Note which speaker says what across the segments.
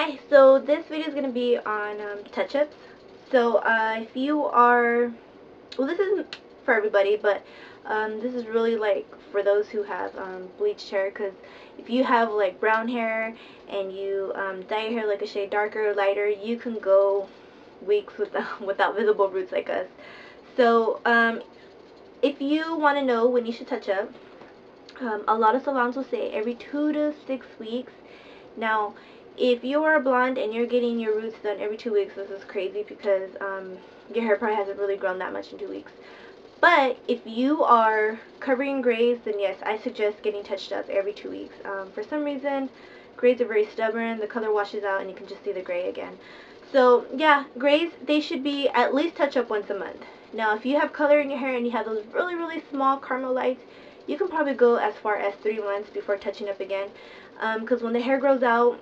Speaker 1: Hi, so this video is going to be on touch-ups. So if you are, well, this isn't for everybody, but this is really like for those who have bleached hair, because if you have like brown hair and you dye your hair like a shade darker or lighter, you can go weeks without visible roots like us. So if you want to know when you should touch up, a lot of salons will say every 2 to 6 weeks. Now, if you are blonde and you're getting your roots done every 2 weeks, this is crazy because your hair probably hasn't really grown that much in 2 weeks. But if you are covering grays, then yes, I suggest getting touched up every 2 weeks. For some reason, grays are very stubborn. The color washes out and you can just see the gray again. So yeah, grays, they should be at least touch up once a month. Now, if you have color in your hair and you have those really, really small caramel lights, you can probably go as far as 3 months before touching up again. Because when the hair grows out,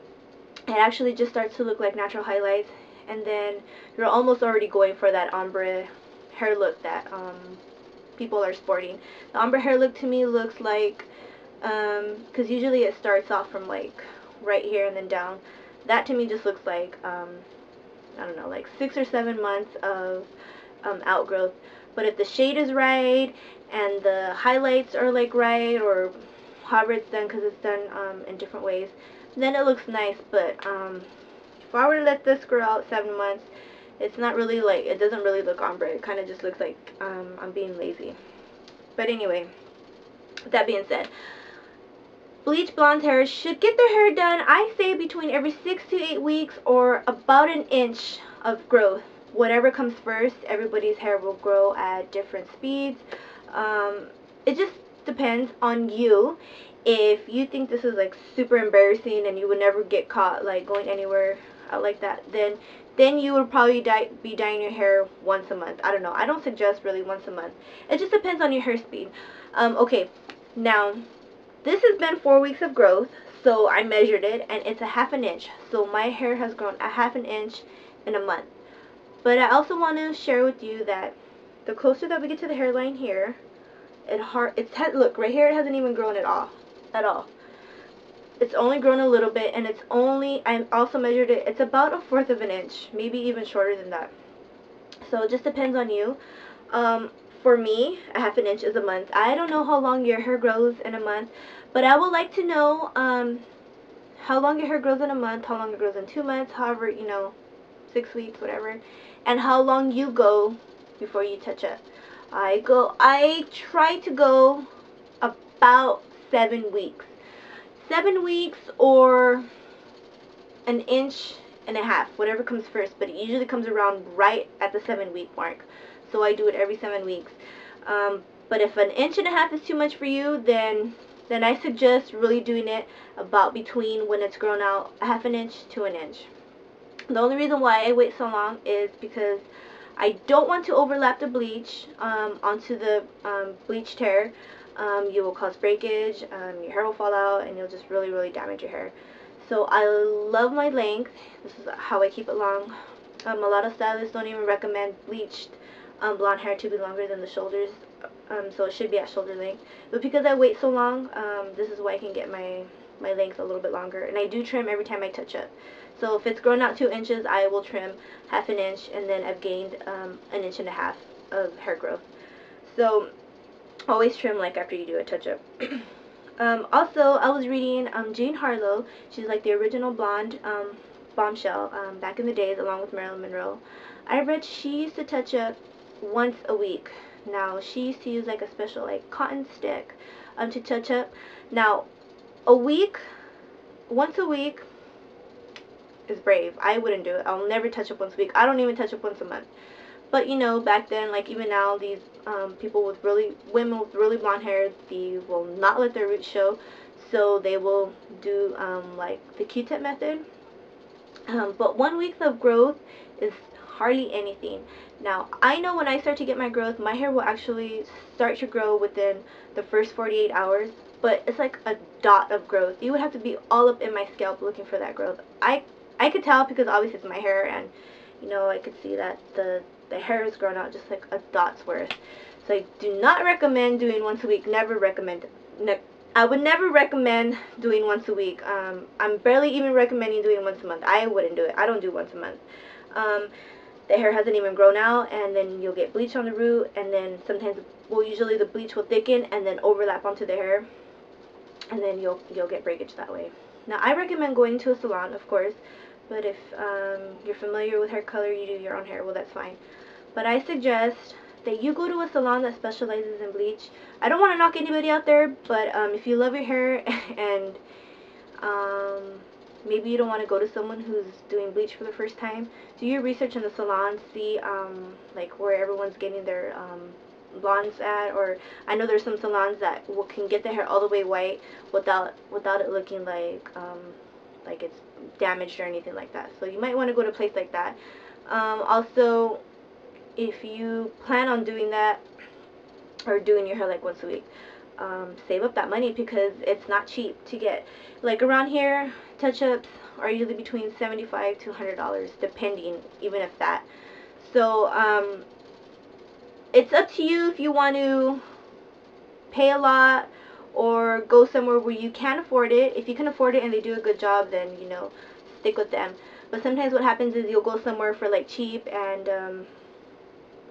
Speaker 1: it actually just starts to look like natural highlights, and then you're almost already going for that ombre hair look that people are sporting. The ombre hair look to me looks like, because usually it starts off from like right here and then down. That to me just looks like, I don't know, like 6 or 7 months of outgrowth. But if the shade is right and the highlights are like right, or however it's done, because it's done in different ways, then it looks nice. But if I were to let this grow out 7 months, it's not really like, it doesn't really look ombre. It kind of just looks like I'm being lazy. But anyway, with that being said, bleach blonde hair should get their hair done, I say, between every 6 to 8 weeks, or about an inch of growth. Whatever comes first, everybody's hair will grow at different speeds. It just depends on you. If you think this is like super embarrassing and you would never get caught like going anywhere out like that, then you would probably be dyeing your hair once a month. I don't know. I don't suggest really once a month. It just depends on your hair speed. Okay, now this has been 4 weeks of growth, so I measured it, and it's a half an inch. So my hair has grown a half an inch in a month. But I also want to share with you that the closer that we get to the hairline here, look, right here it hasn't even grown at all. It's only grown a little bit, and I also measured it, it's about 1/4 of an inch, maybe even shorter than that. So it just depends on you. For me, a half an inch is a month. I don't know how long your hair grows in a month, but I would like to know how long your hair grows in a month, how long it grows in 2 months, however, 6 weeks, whatever, and how long you go before you touch up. I try to go about 7 weeks. 7 weeks or an inch and a half, whatever comes first, but it usually comes around right at the 7-week mark. So I do it every 7 weeks. But if an inch and a half is too much for you, then I suggest really doing it about between when it's grown out a half an inch to an inch. The only reason why I wait so long is because I don't want to overlap the bleach onto the bleached hair. You will cause breakage, your hair will fall out, and you'll just really, really damage your hair. So I love my length. This is how I keep it long. A lot of stylists don't even recommend bleached blonde hair to be longer than the shoulders, so it should be at shoulder length. But because I wait so long, this is why I can get my length a little bit longer. And I do trim every time I touch up. So if it's grown out 2 inches, I will trim half an inch, and then I've gained an inch and a half of hair growth. So always trim like after you do a touch-up. Also, I was reading Jean Harlow. She's like the original blonde bombshell back in the days, along with Marilyn Monroe. I read she used to touch up once a week. Now, she used to use like a special like cotton stick to touch up. Now, once a week is brave. I wouldn't do it. I'll never touch up once a week. I don't even touch up once a month. But back then, like even now, these women with really blonde hair, they will not let their roots show, so they will do like the Q-tip method. But 1 week of growth is hardly anything. Now, I know when I start to get my growth, my hair will actually start to grow within the first 48 hours, but it's like a dot of growth. You would have to be all up in my scalp looking for that growth. I could tell because obviously it's my hair, and I could see that the hair has grown out just like a dot's worth. So I do not recommend doing once a week. Never recommend. I would never recommend doing once a week. I'm barely even recommending doing once a month. I wouldn't do it. I don't do once a month. Um, the hair hasn't even grown out, and then you'll get bleach on the root, and then sometimes, well, usually the bleach will thicken and then overlap onto the hair, and then you'll get breakage that way. Now, I recommend going to a salon, of course, but if you're familiar with hair color, you do your own hair, well, that's fine. But I suggest that you go to a salon that specializes in bleach. I don't want to knock anybody out there, but if you love your hair and um, maybe you don't want to go to someone who's doing bleach for the first time, do your research in the salon, see like where everyone's getting their blondes at, or I know there's some salons that can get the hair all the way white without it looking like it's damaged or anything like that. So you might want to go to a place like that. Also, if you plan on doing that or doing your hair like once a week, save up that money because it's not cheap to get. Like around here, touch-ups are usually between $75 to $100, depending, even if that. So it's up to you if you want to pay a lot or go somewhere where you can afford it. If you can afford it and they do a good job, then stick with them. But sometimes what happens is you'll go somewhere for like cheap, and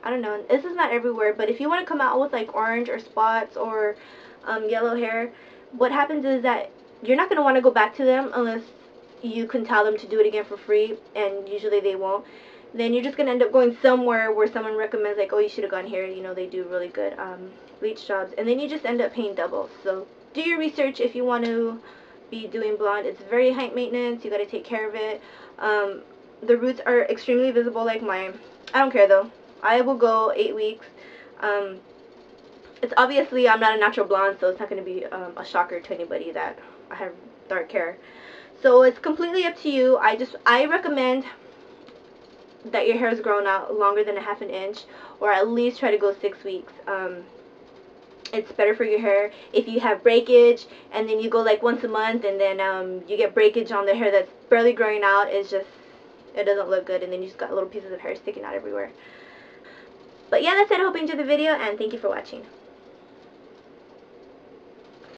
Speaker 1: I don't know, this is not everywhere, but if you want to come out with like orange or spots or yellow hair, what happens is that you're not going to want to go back to them unless you can tell them to do it again for free, and usually they won't. Then you're just going to end up going somewhere where someone recommends, like, oh, you should have gone here, they do really good bleach jobs, and then you just end up paying double. So do your research if you want to be doing blonde. It's very high maintenance. You got to take care of it. The roots are extremely visible like mine. I don't care though. I will go 8 weeks. It's obviously, I'm not a natural blonde, so it's not going to be a shocker to anybody that I have dark hair. So it's completely up to you. I recommend that your hair is grown out longer than a half an inch, or at least try to go 6 weeks. It's better for your hair. If you have breakage and then you go like once a month and then you get breakage on the hair that's barely growing out, it doesn't look good, and then you just got little pieces of hair sticking out everywhere. But yeah, that's it. I hope you enjoyed the video, and thank you for watching.